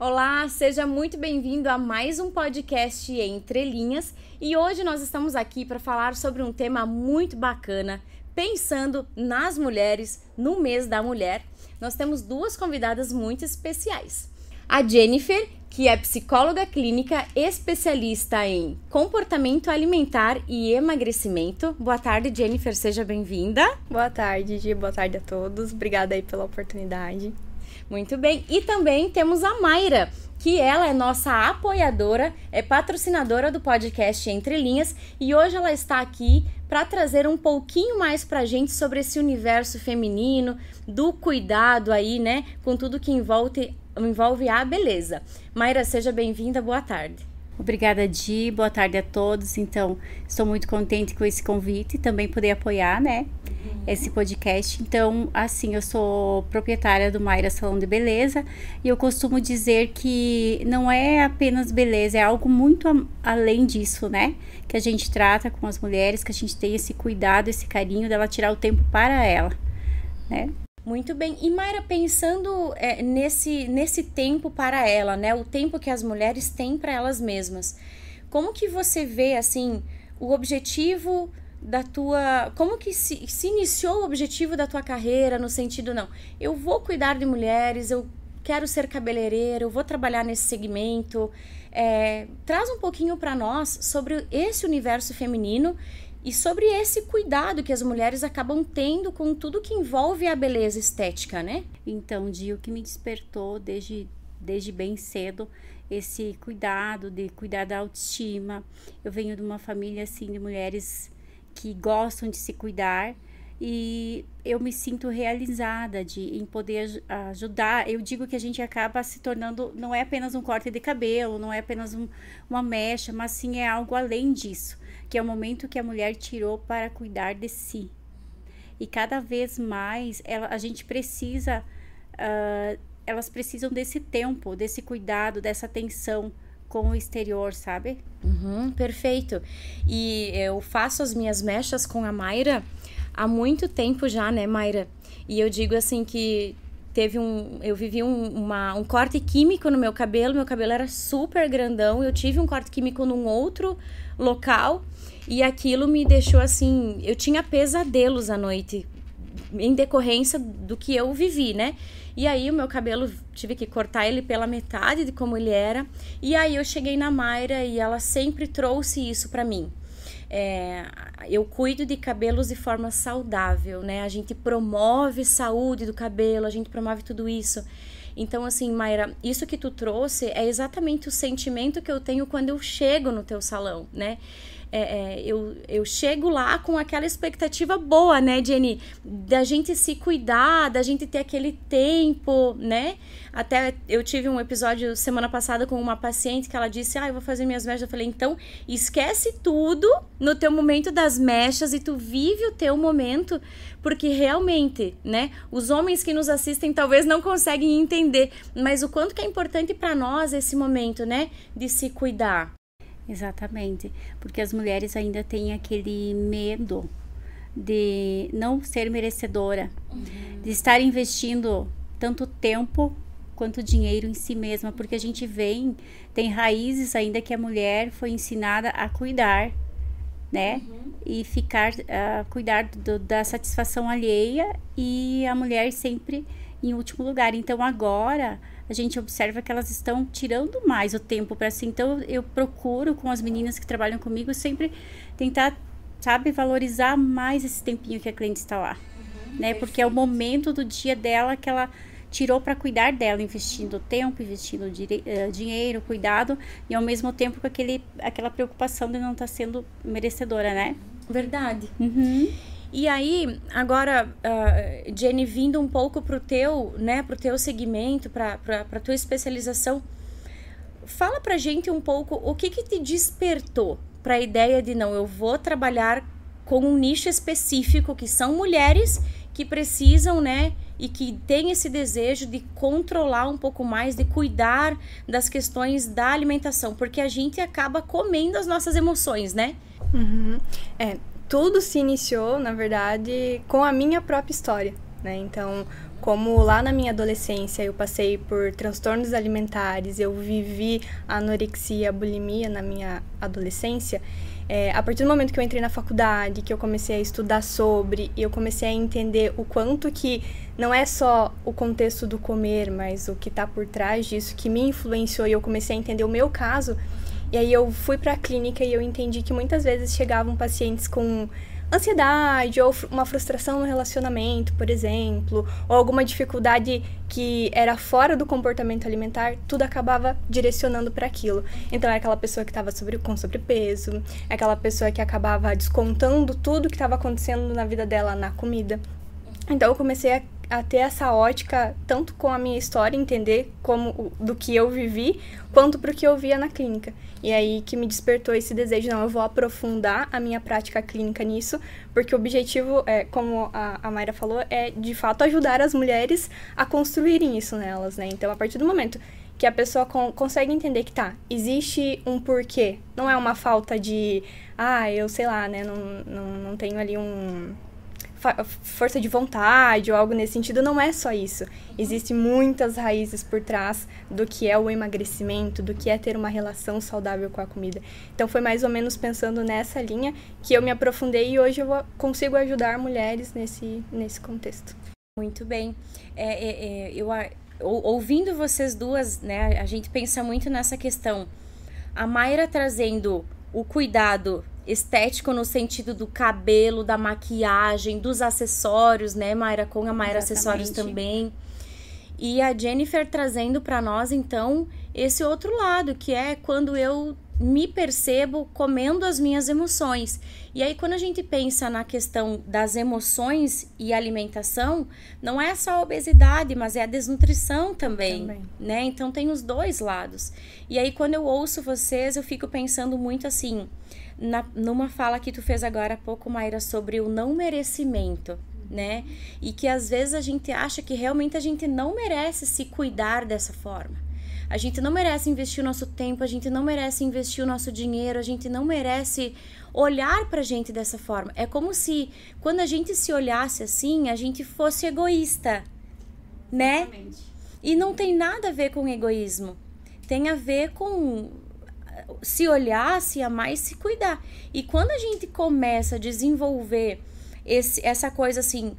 Olá, seja muito bem-vindo a mais um podcast Entre Linhas e hoje nós estamos aqui para falar sobre um tema muito bacana, pensando nas mulheres, no mês da mulher. Nós temos duas convidadas muito especiais. A Jennifer, que é psicóloga clínica especialista em comportamento alimentar e emagrecimento. Boa tarde, Jennifer, seja bem-vinda. Boa tarde, Gi, boa tarde a todos. Obrigada aí pela oportunidade. Muito bem, e também temos a Mayra, que ela é nossa apoiadora, é patrocinadora do podcast Entre Linhas e hoje ela está aqui para trazer um pouquinho mais pra gente sobre esse universo feminino, do cuidado aí, né, com tudo que envolve a beleza. Mayra, seja bem-vinda, boa tarde. Obrigada, Di, boa tarde a todos. Então, estou muito contente com esse convite e também poder apoiar, né, esse podcast. Então, assim, eu sou proprietária do Mayra Salão de Beleza e eu costumo dizer que não é apenas beleza, é algo muito além disso, né, que a gente trata com as mulheres, que a gente tem esse cuidado, esse carinho dela tirar o tempo para ela, né. Muito bem. E Mayra, pensando nesse tempo para ela, né? O tempo que as mulheres têm para elas mesmas. Como que você vê, assim, o objetivo da tua... Como que se iniciou o objetivo da tua carreira no sentido, não, eu vou cuidar de mulheres, eu quero ser cabeleireira, eu vou trabalhar nesse segmento. Traz um pouquinho para nós sobre esse universo feminino e sobre esse cuidado que as mulheres acabam tendo com tudo que envolve a beleza estética, né? Então, Di, o que me despertou desde bem cedo, esse cuidado, de cuidar da autoestima. Eu venho de uma família, assim, de mulheres que gostam de se cuidar e eu me sinto realizada em poder ajudar. Eu digo que a gente acaba se tornando, não é apenas um corte de cabelo, não é apenas uma mecha, mas sim é algo além disso, que é o momento que a mulher tirou para cuidar de si. E cada vez mais a gente precisa, elas precisam desse tempo, desse cuidado, dessa atenção com o exterior, sabe? Perfeito. E eu faço as minhas mechas com a Mayra há muito tempo já, né, Mayra? E eu digo assim que eu vivi um corte químico no meu cabelo era super grandão, eu tive um corte químico num outro local e aquilo me deixou assim, eu tinha pesadelos à noite em decorrência do que eu vivi, né? E aí o meu cabelo, tive que cortar ele pela metade de como ele era, e aí eu cheguei na Mayra e ela sempre trouxe isso pra mim. Eu cuido de cabelos de forma saudável, né? A gente promove saúde do cabelo, a gente promove tudo isso. Então, assim, Mayra, isso que tu trouxe é exatamente o sentimento que eu tenho quando eu chego no teu salão, né? Eu chego lá com aquela expectativa boa, né, Jenny? Da gente se cuidar, da gente ter aquele tempo, né? Até eu tive um episódio semana passada com uma paciente que ela disse, eu vou fazer minhas mechas. Eu falei, então, esquece tudo no teu momento das mechas e tu vive o teu momento, porque realmente, né, os homens que nos assistem talvez não conseguem entender, mas o quanto que é importante para nós esse momento, né, de se cuidar. Exatamente, porque as mulheres ainda têm aquele medo de não ser merecedora, de estar investindo tanto tempo quanto dinheiro em si mesma, porque a gente tem raízes ainda que a mulher foi ensinada a cuidar, né? E cuidar da satisfação alheia e a mulher sempre em último lugar. Então agora a gente observa que elas estão tirando mais o tempo para si. Então eu procuro com as meninas que trabalham comigo sempre tentar, sabe, valorizar mais esse tempinho que a cliente está lá, né? Porque é o momento do dia dela que ela tirou para cuidar dela, investindo tempo, investindo dinheiro, cuidado, e ao mesmo tempo com aquela preocupação de não estar sendo merecedora, né? Verdade. E aí, agora, Jenny, vindo um pouco pro teu segmento, pra tua especialização, fala pra gente um pouco o que te despertou pra ideia de, não, eu vou trabalhar com um nicho específico, que são mulheres que precisam, né, e que têm esse desejo de controlar um pouco mais, de cuidar das questões da alimentação, porque a gente acaba comendo as nossas emoções, né? Tudo se iniciou, na verdade, com a minha própria história, né? Então, como lá na minha adolescência eu passei por transtornos alimentares, eu vivi a anorexia, a bulimia na minha adolescência, a partir do momento que eu entrei na faculdade, que eu comecei a estudar sobre, e eu comecei a entender o quanto que não é só o contexto do comer, mas o que está por trás disso, que me influenciou, e eu comecei a entender o meu caso, e aí eu fui para a clínica e eu entendi que muitas vezes chegavam pacientes com ansiedade ou uma frustração no relacionamento, por exemplo, ou alguma dificuldade que era fora do comportamento alimentar, tudo acabava direcionando para aquilo. Então, era aquela pessoa que estava com sobrepeso, aquela pessoa que acabava descontando tudo que estava acontecendo na vida dela na comida. Então, eu comecei a ter essa ótica, tanto com a minha história, entender do que eu vivi, quanto para o que eu via na clínica. E aí que me despertou esse desejo, não, eu vou aprofundar a minha prática clínica nisso, porque o objetivo, como a Mayra falou, é de fato ajudar as mulheres a construírem isso nelas, né? Então, a partir do momento que a pessoa consegue entender que existe um porquê, não é uma falta de, eu sei lá, né, não tenho ali força de vontade ou algo nesse sentido, não é só isso. Existem muitas raízes por trás do que é o emagrecimento, do que é ter uma relação saudável com a comida. Então, foi mais ou menos pensando nessa linha que eu me aprofundei e hoje eu consigo ajudar mulheres nesse contexto. Muito bem. Ouvindo vocês duas, né, a gente pensa muito nessa questão. A Mayra trazendo o cuidado estético no sentido do cabelo, da maquiagem, dos acessórios, né, Mayra? Com a Mayra Acessórios também. E a Jennifer trazendo para nós, então, esse outro lado, que é quando eu me percebo comendo as minhas emoções. E aí, quando a gente pensa na questão das emoções e alimentação, não é só a obesidade, mas é a desnutrição também, né? Então, tem os dois lados. E aí, quando eu ouço vocês, eu fico pensando muito assim, numa fala que tu fez agora há pouco, Mayra, sobre o não merecimento, né? E que às vezes a gente acha que realmente a gente não merece se cuidar dessa forma. A gente não merece investir o nosso tempo, a gente não merece investir o nosso dinheiro, a gente não merece olhar pra gente dessa forma. É como se, quando a gente se olhasse assim, a gente fosse egoísta, né? Exatamente. E não tem nada a ver com egoísmo. Tem a ver com se olhar, se amar e se cuidar. E quando a gente começa a desenvolver essa coisa assim,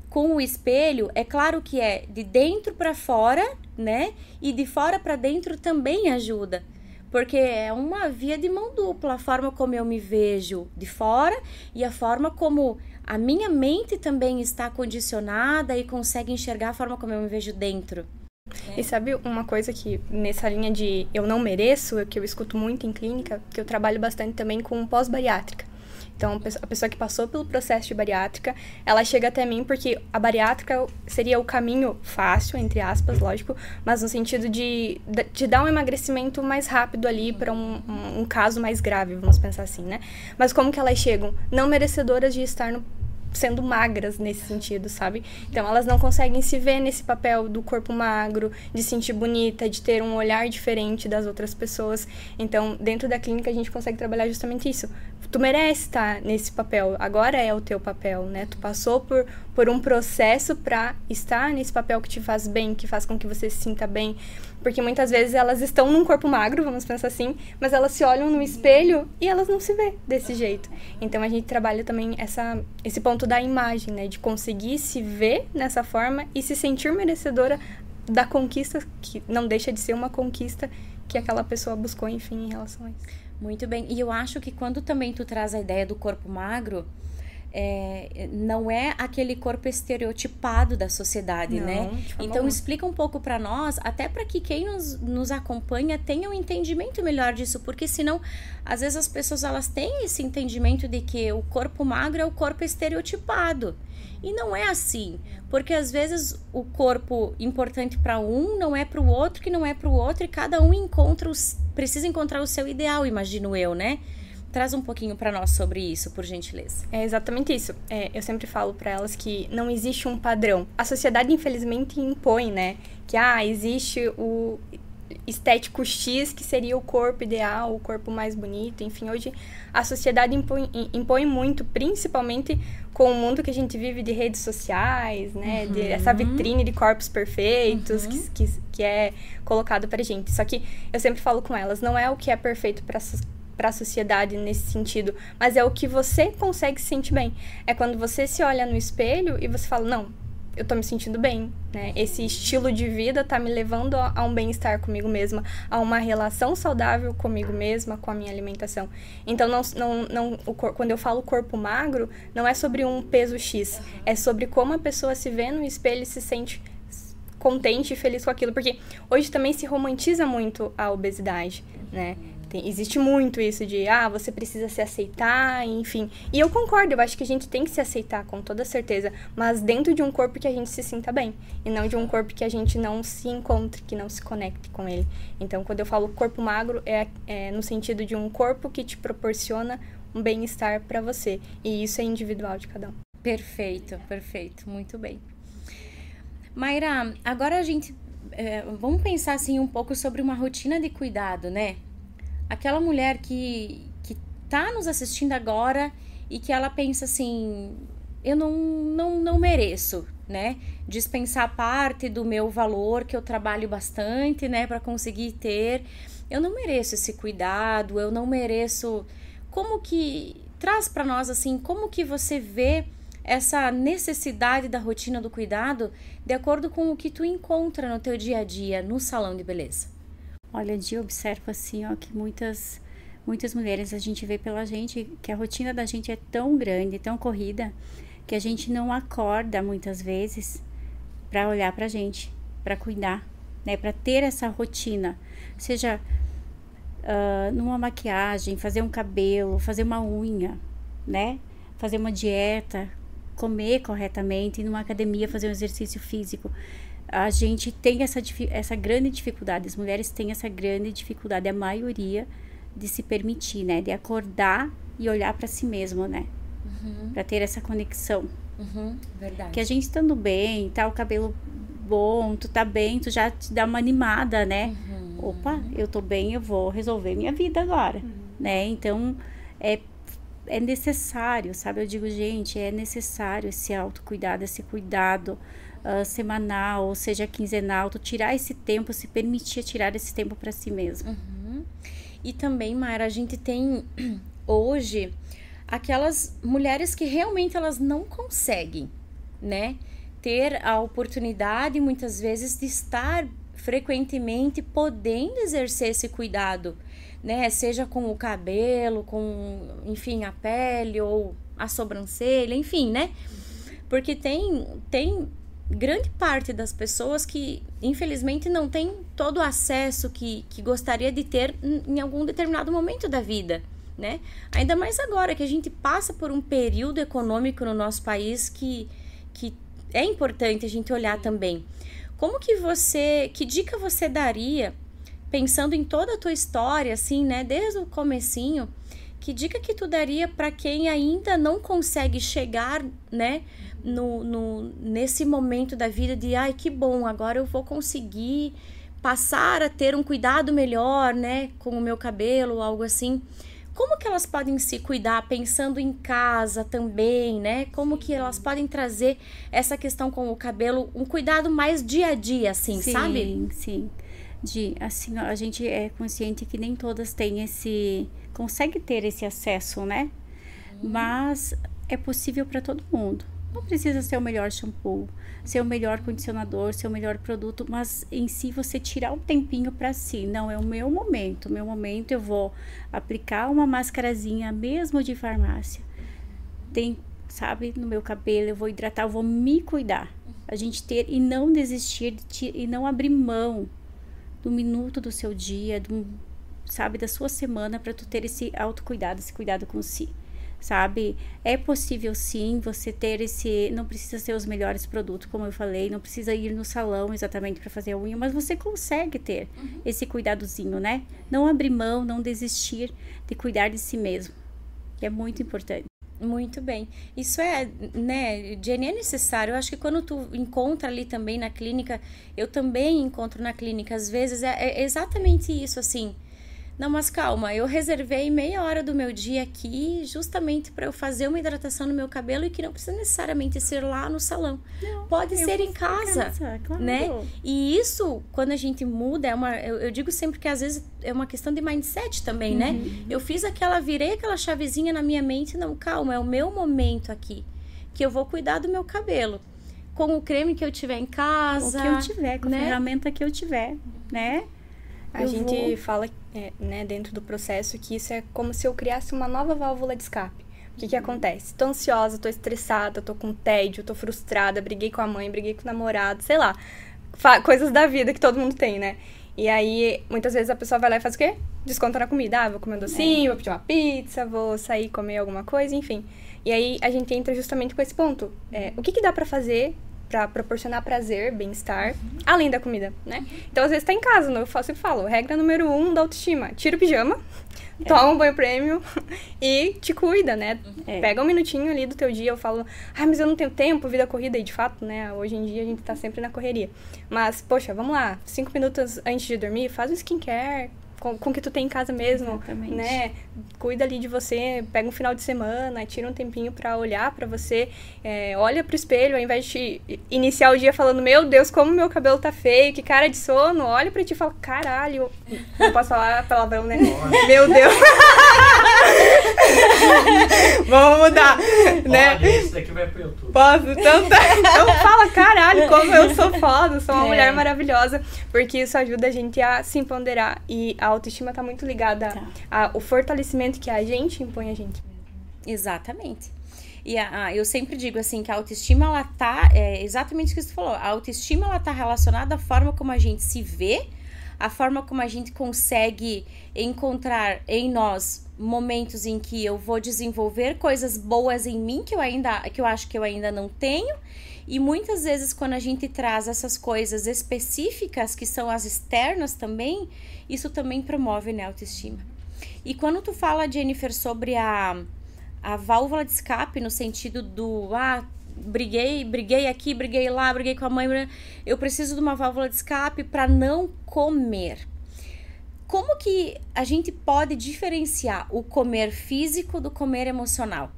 com o espelho, é claro que é de dentro para fora, né? E de fora para dentro também ajuda. Porque é uma via de mão dupla, a forma como eu me vejo de fora e a forma como a minha mente também está condicionada e consegue enxergar a forma como eu me vejo dentro. E sabe uma coisa que nessa linha de eu não mereço, que eu escuto muito em clínica, que eu trabalho bastante também com pós-bariátrica. Então, a pessoa que passou pelo processo de bariátrica, ela chega até mim porque a bariátrica seria o caminho fácil, entre aspas, lógico, mas no sentido de dar um emagrecimento mais rápido ali para um caso mais grave, vamos pensar assim, né? Mas como que elas chegam? Não merecedoras de estar sendo magras nesse sentido, sabe? Então, elas não conseguem se ver nesse papel do corpo magro, de sentir bonita, de ter um olhar diferente das outras pessoas. Então, dentro da clínica, a gente consegue trabalhar justamente isso. Tu merece estar nesse papel, agora é o teu papel, né? Tu passou por um processo para estar nesse papel que te faz bem, que faz com que você se sinta bem. Porque muitas vezes elas estão num corpo magro, vamos pensar assim, mas elas se olham no espelho e elas não se vê desse jeito. Então, a gente trabalha também esse ponto da imagem, né? De conseguir se ver nessa forma e se sentir merecedora da conquista, que não deixa de ser uma conquista que aquela pessoa buscou, enfim, em relação a isso. Muito bem. E eu acho que quando também tu traz a ideia do corpo magro, não é aquele corpo estereotipado da sociedade, não, né? Então, explica um pouco para nós, até para que quem nos acompanha tenha um entendimento melhor disso, porque senão, às vezes as pessoas elas têm esse entendimento de que o corpo magro é o corpo estereotipado. E não é assim, porque às vezes o corpo importante para um não é para o outro, que não é para o outro, e cada um precisa encontrar o seu ideal, imagino eu, né? Traz um pouquinho para nós sobre isso, por gentileza. É exatamente isso. Eu sempre falo para elas que não existe um padrão. A sociedade, infelizmente, impõe, né? Que existe estético X, que seria o corpo ideal, o corpo mais bonito. Enfim, hoje a sociedade impõe muito, principalmente com o mundo que a gente vive de redes sociais, né? De essa vitrine de corpos perfeitos que é colocado pra gente. Só que eu sempre falo com elas, não é o que é perfeito para a sociedade nesse sentido, mas é o que você consegue se sentir bem. É quando você se olha no espelho e você fala, não, eu tô me sentindo bem, né? Esse estilo de vida tá me levando a um bem-estar comigo mesma, a uma relação saudável comigo mesma, com a minha alimentação. Então, quando eu falo corpo magro, não é sobre um peso X, é sobre como a pessoa se vê no espelho e se sente contente e feliz com aquilo, porque hoje também se romantiza muito a obesidade, né? Existe muito isso de, você precisa se aceitar, enfim. E eu concordo, eu acho que a gente tem que se aceitar, com toda certeza, mas dentro de um corpo que a gente se sinta bem, e não de um corpo que a gente não se encontre, que não se conecte com ele. Então, quando eu falo corpo magro, é no sentido de um corpo que te proporciona um bem-estar para você. E isso é individual de cada um. Perfeito, muito bem. Mayra, agora a gente... vamos pensar assim um pouco sobre uma rotina de cuidado, né? Aquela mulher que tá nos assistindo agora e que ela pensa assim, eu não mereço, né? Dispensar parte do meu valor, que eu trabalho bastante, né? Para conseguir ter. Eu não mereço esse cuidado, eu não mereço... Como que... Traz para nós, assim, como que você vê essa necessidade da rotina do cuidado de acordo com o que tu encontra no teu dia a dia no salão de beleza? Olha, eu observo assim, que muitas mulheres, a gente vê pela gente que a rotina da gente é tão grande, tão corrida, que a gente não acorda muitas vezes para olhar pra gente, para cuidar, né, para ter essa rotina, seja numa maquiagem, fazer um cabelo, fazer uma unha, né, fazer uma dieta, comer corretamente, ir numa academia, fazer um exercício físico. A gente tem essa grande dificuldade, as mulheres têm essa grande dificuldade, a maioria, de se permitir, né? De acordar e olhar para si mesmo, né? Para ter essa conexão. Verdade. Que a gente estando bem, tá o cabelo bom, tu tá bem, tu já te dá uma animada, né? Opa, eu tô bem, eu vou resolver minha vida agora, né? Então, é necessário, sabe? Eu digo, gente, é necessário esse autocuidado, esse cuidado semanal, ou seja, quinzenal, tu tirar esse tempo, se permitir tirar esse tempo para si mesmo. E também, Mayra, a gente tem hoje aquelas mulheres que realmente elas não conseguem, né, ter a oportunidade muitas vezes de estar frequentemente podendo exercer esse cuidado, né, seja com o cabelo, com, enfim, a pele ou a sobrancelha, enfim, né, porque tem grande parte das pessoas que, infelizmente, não tem todo o acesso que gostaria de ter em algum determinado momento da vida, né? Ainda mais agora que a gente passa por um período econômico no nosso país que é importante a gente olhar também. Que dica você daria, pensando em toda a tua história, assim, né? Desde o comecinho, que dica que tu daria para quem ainda não consegue chegar, né? Nesse momento da vida de, ai, que bom, agora eu vou conseguir passar a ter um cuidado melhor, né, com o meu cabelo, algo assim. Como que elas podem se cuidar pensando em casa também, né? Como que elas podem trazer essa questão com o cabelo, um cuidado mais dia a dia, assim, sim, sabe? Sim, assim, a gente é consciente que nem todas têm consegue ter esse acesso, né? Mas é possível para todo mundo. Não precisa ser o melhor shampoo, ser o melhor condicionador, ser o melhor produto, mas em si você tirar um tempinho para si. Não, é o meu momento eu vou aplicar uma mascarazinha mesmo de farmácia. Tem, sabe, no meu cabelo, eu vou hidratar, eu vou me cuidar. A gente ter e não desistir e não abrir mão do minuto do seu dia, sabe, da sua semana para tu ter esse autocuidado, esse cuidado com si. Sabe, é possível sim você ter não precisa ser os melhores produtos, como eu falei, não precisa ir no salão exatamente para fazer a unha, mas você consegue ter esse cuidadozinho, né? Não abrir mão, não desistir de cuidar de si mesmo, que é muito importante. Muito bem. Isso é, né, Jenny, é necessário. Eu acho que quando tu encontra ali também na clínica, eu também encontro na clínica, às vezes, é exatamente isso, assim. Não, mas calma, eu reservei meia hora do meu dia aqui justamente para eu fazer uma hidratação no meu cabelo e que não precisa necessariamente ser lá no salão. Não, pode ser em casa, claro. né? E isso, quando a gente muda, eu digo sempre que às vezes é uma questão de mindset também, né? Eu virei aquela chavezinha na minha mente, não, calma, é o meu momento aqui, que eu vou cuidar do meu cabelo. Com o creme que eu tiver em casa. O que eu tiver, com a né? ferramenta que eu tiver, né? A gente fala, né, dentro do processo, que isso é como se eu criasse uma nova válvula de escape. O que acontece? Tô ansiosa, tô estressada, tô com tédio, tô frustrada, briguei com a mãe, briguei com o namorado, sei lá. Coisas da vida que todo mundo tem, né? E aí, muitas vezes a pessoa vai lá e faz o quê? Desconta na comida. Vou comer um docinho, vou pedir uma pizza, vou sair comer alguma coisa, enfim. E aí, a gente entra justamente com esse ponto. O que dá pra fazer pra proporcionar prazer, bem-estar, além da comida, né? Então, às vezes, tá em casa, eu sempre falo, regra número 1 da autoestima, tira o pijama, toma um banho premium e te cuida, né? Pega um minutinho ali do teu dia, eu falo, mas eu não tenho tempo, vida corrida, e de fato, né, hoje em dia a gente tá sempre na correria. Mas, poxa, vamos lá, 5 minutos antes de dormir, faz um skincare, com o que tu tem em casa mesmo, exatamente, né? Cuida ali de você, pega um final de semana, tira um tempinho pra olhar pra você, olha pro espelho, ao invés de iniciar o dia falando, meu Deus, como meu cabelo tá feio, que cara de sono, olha pra ti e fala, caralho, não posso falar palavrão, né? Meu Deus! Vamos mudar, né? Esse daqui vai pro YouTube. Posso? Então fala, caralho, como eu sou foda, sou uma mulher maravilhosa, porque isso ajuda a gente a se empoderar e a autoestima tá muito ligada ao fortalecimento que a gente impõe a gente. Exatamente. E eu sempre digo assim, que a autoestima, ela tá, exatamente o que você falou, a autoestima, ela tá relacionada à forma como a gente se vê, a forma como a gente consegue encontrar em nós momentos em que eu vou desenvolver coisas boas em mim que eu acho que eu ainda não tenho. E muitas vezes quando a gente traz essas coisas específicas, que são as externas também, isso também promove, né, a autoestima. E quando tu fala, Jennifer, sobre a válvula de escape, no sentido do, briguei aqui, briguei lá, briguei com a mãe, eu preciso de uma válvula de escape para não comer. Como que a gente pode diferenciar o comer físico do comer emocional?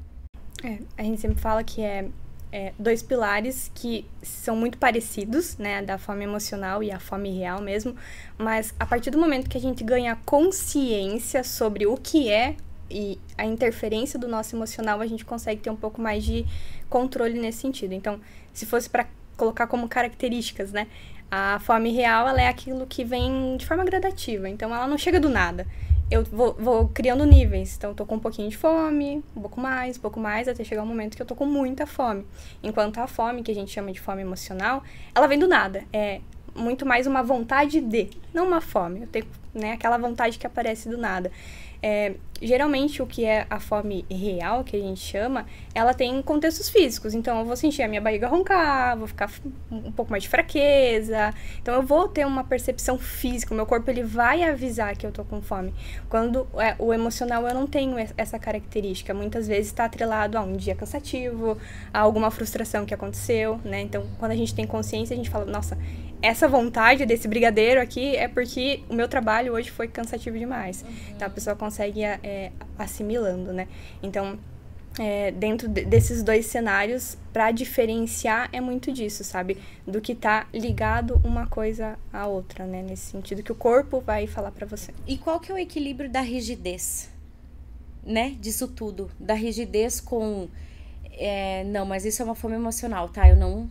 A gente sempre fala que dois pilares que são muito parecidos, né, da fome emocional e a fome real mesmo, mas a partir do momento que a gente ganha consciência sobre o que é e a interferência do nosso emocional, a gente consegue ter um pouco mais de controle nesse sentido. Então, se fosse para colocar como características, né, a fome real, ela é aquilo que vem de forma gradativa, então ela não chega do nada. Eu vou criando níveis, então eu tô com um pouquinho de fome, um pouco mais, até chegar um momento que eu tô com muita fome. Enquanto a fome, que a gente chama de fome emocional, ela vem do nada, é muito mais uma vontade de, não uma fome, eu tenho, né, aquela vontade que aparece do nada. Geralmente o que é a fome real, que a gente chama, ela tem contextos físicos. Então eu vou sentir a minha barriga roncar, vou ficar um pouco mais de fraqueza. Então eu vou ter uma percepção física, o meu corpo ele vai avisar que eu tô com fome. Quando o emocional eu não tenho essa característica, muitas vezes está atrelado a um dia cansativo, a alguma frustração que aconteceu, né? Então quando a gente tem consciência, a gente fala, nossa, essa vontade desse brigadeiro aqui é porque o meu trabalho hoje foi cansativo demais. Então a pessoa consegue assimilando, né? Então, dentro desses dois cenários, para diferenciar é muito disso, sabe? Do que tá ligado uma coisa à outra, né? Nesse sentido que o corpo vai falar para você. E qual que é o equilíbrio da rigidez, né? Disso tudo. Da rigidez com... não, mas isso é uma fome emocional, tá? Eu não...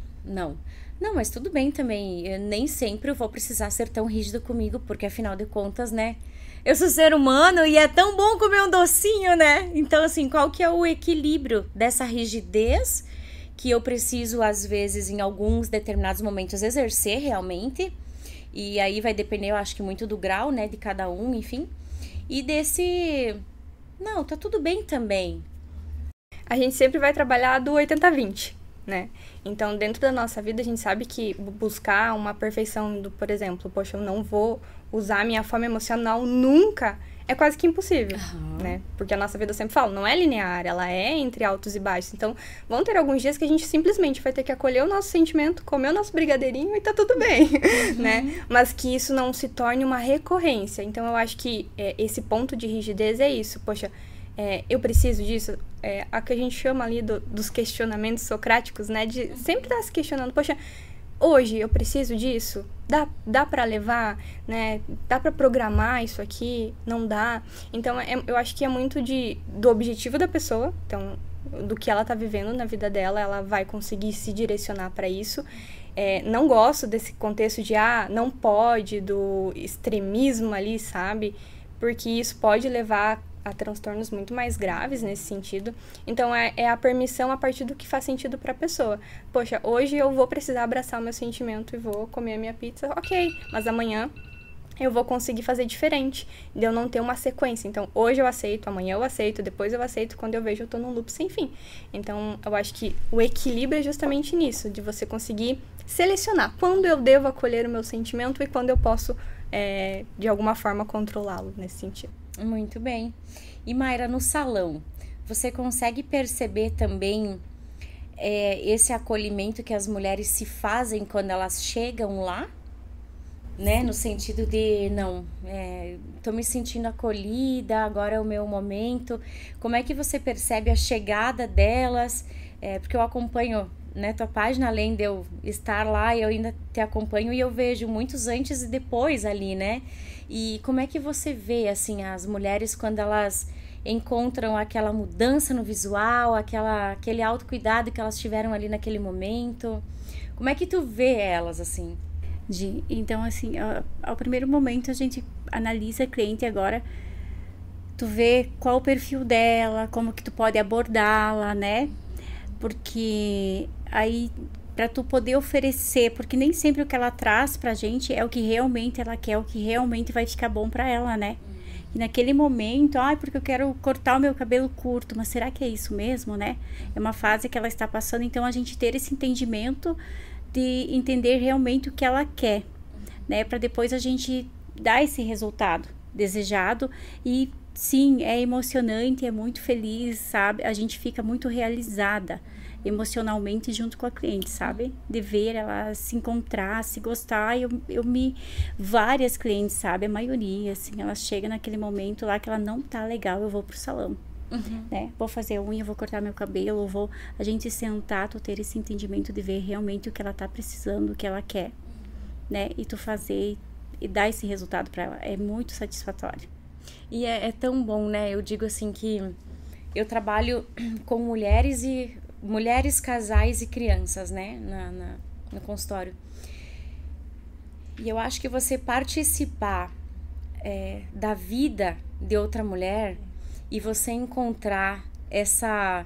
Não, mas tudo bem também. Eu nem sempre eu vou precisar ser tão rígido comigo, porque afinal de contas, né? Eu sou ser humano e é tão bom comer um docinho, né? Então, assim, qual que é o equilíbrio dessa rigidez que eu preciso, às vezes, em alguns determinados momentos, exercer realmente? E aí vai depender, eu acho que muito do grau, né? De cada um, enfim. E desse... Não, tá tudo bem também. A gente sempre vai trabalhar do 80-20, né? Então, dentro da nossa vida, a gente sabe que buscar uma perfeição do, por exemplo, poxa, eu não vou usar minha fome emocional nunca, é quase que impossível, né? Porque a nossa vida, eu sempre falo, não é linear, ela é entre altos e baixos. Então, vão ter alguns dias que a gente simplesmente vai ter que acolher o nosso sentimento, comer o nosso brigadeirinho e tá tudo bem, né? Mas que isso não se torne uma recorrência. Então, eu acho que esse ponto de rigidez é isso. Poxa, eu preciso disso? A que a gente chama ali dos questionamentos socráticos, né? De sempre estar se questionando, poxa, hoje eu preciso disso? Dá para levar, né? Dá para programar isso aqui? Não dá? Então, eu acho que é muito do objetivo da pessoa. Então, do que ela tá vivendo na vida dela, ela vai conseguir se direcionar para isso. Não gosto desse contexto de, não pode, do extremismo ali, sabe? Porque isso pode levar a transtornos muito mais graves nesse sentido. Então, é a permissão a partir do que faz sentido para a pessoa. Poxa, hoje eu vou precisar abraçar o meu sentimento e vou comer a minha pizza, ok. Mas amanhã eu vou conseguir fazer diferente, de eu não ter uma sequência. Então, hoje eu aceito, amanhã eu aceito, depois eu aceito, quando eu vejo eu tô num loop sem fim. Então, eu acho que o equilíbrio é justamente nisso, de você conseguir selecionar quando eu devo acolher o meu sentimento e quando eu posso, de alguma forma, controlá-lo nesse sentido. Muito bem. E Mayra, no salão, você consegue perceber também esse acolhimento que as mulheres se fazem quando elas chegam lá? Né? No sentido de, tô me sentindo acolhida, agora é o meu momento. Como é que você percebe a chegada delas? Porque eu acompanho, né, tua página, além de eu estar lá, eu ainda te acompanho e eu vejo muitos antes e depois ali, né? E como é que você vê, assim, as mulheres quando elas encontram aquela mudança no visual, aquele autocuidado que elas tiveram ali naquele momento? Como é que tu vê elas, assim? Então, assim, ao primeiro momento a gente analisa a cliente agora, tu vê qual o perfil dela, como que tu pode abordá-la, né? Porque aí, para tu poder oferecer, porque nem sempre o que ela traz pra gente é o que realmente ela quer, o que realmente vai ficar bom pra ela, né? E naquele momento, porque eu quero cortar o meu cabelo curto, mas será que é isso mesmo, né? É uma fase que ela está passando, então a gente ter esse entendimento de entender realmente o que ela quer, né? Para depois a gente dar esse resultado desejado. E sim, é emocionante, é muito feliz, sabe? A gente fica muito realizada emocionalmente junto com a cliente, sabe? De ver ela se encontrar, se gostar. Várias clientes, sabe? A maioria, assim, ela chega naquele momento lá que ela não tá legal, eu vou pro salão. Né? Vou fazer unha, vou cortar meu cabelo, a gente sentar, tu ter esse entendimento de ver realmente o que ela tá precisando, o que ela quer, né? E tu fazer e dar esse resultado para ela, é muito satisfatório. E é tão bom, né? Eu digo assim que eu trabalho com mulheres, casais e crianças, né? No consultório. E eu acho que você participar da vida de outra mulher e você encontrar essa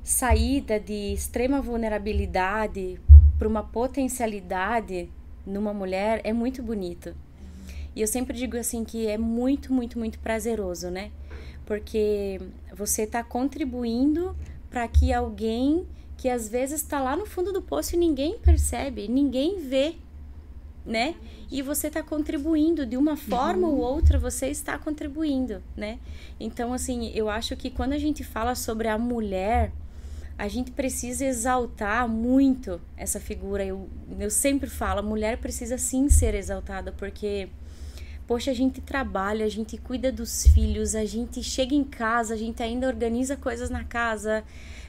saída de extrema vulnerabilidade para uma potencialidade numa mulher é muito bonito. E eu sempre digo assim que é muito, muito, muito prazeroso, né? Porque você está contribuindo para que alguém que às vezes está lá no fundo do poço e ninguém percebe, ninguém vê, né? E você está contribuindo de uma forma ou outra, você está contribuindo, né? Então, assim, eu acho que quando a gente fala sobre a mulher, a gente precisa exaltar muito essa figura. Eu sempre falo, a mulher precisa sim ser exaltada, porque, poxa, a gente trabalha, a gente cuida dos filhos, a gente chega em casa, a gente ainda organiza coisas na casa,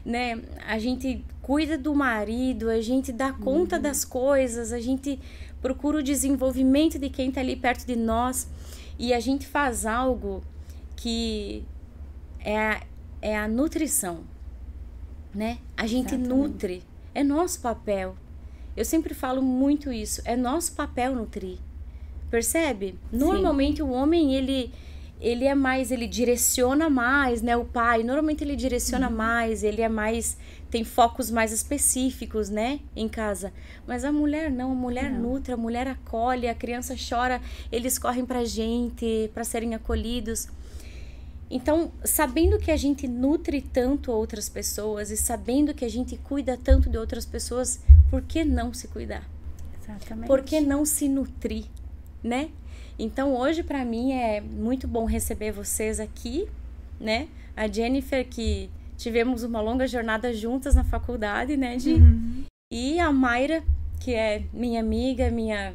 né? A gente cuida do marido, a gente dá conta das coisas, a gente procura o desenvolvimento de quem está ali perto de nós, e a gente faz algo que é a nutrição, né? A gente nutre, é nosso papel. Eu sempre falo muito isso, é nosso papel nutrir. Percebe? Normalmente o homem, ele é mais, ele direciona mais, né? O pai, normalmente ele direciona mais, ele é mais, tem focos mais específicos, né? Em casa. Mas a mulher não, a mulher nutre, a mulher acolhe, a criança chora, eles correm pra gente, pra serem acolhidos. Então, sabendo que a gente nutre tanto outras pessoas e sabendo que a gente cuida tanto de outras pessoas, por que não se cuidar? Exatamente. Por que não se nutrir, né? Então hoje para mim é muito bom receber vocês aqui, né? A Jennifer, que tivemos uma longa jornada juntas na faculdade, né, Gi? E a Mayra, que é minha amiga, minha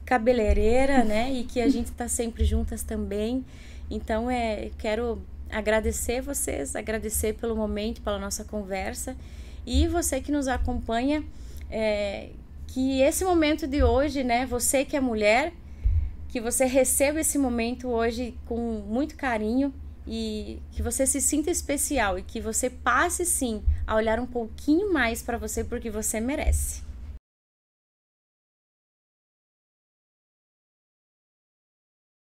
cabeleireira, né? E que a gente tá sempre juntas também. Então quero agradecer vocês, agradecer pelo momento, pela nossa conversa, e você que nos acompanha, que esse momento de hoje, né, você que é mulher, que você receba esse momento hoje com muito carinho e que você se sinta especial e que você passe sim a olhar um pouquinho mais para você, porque você merece.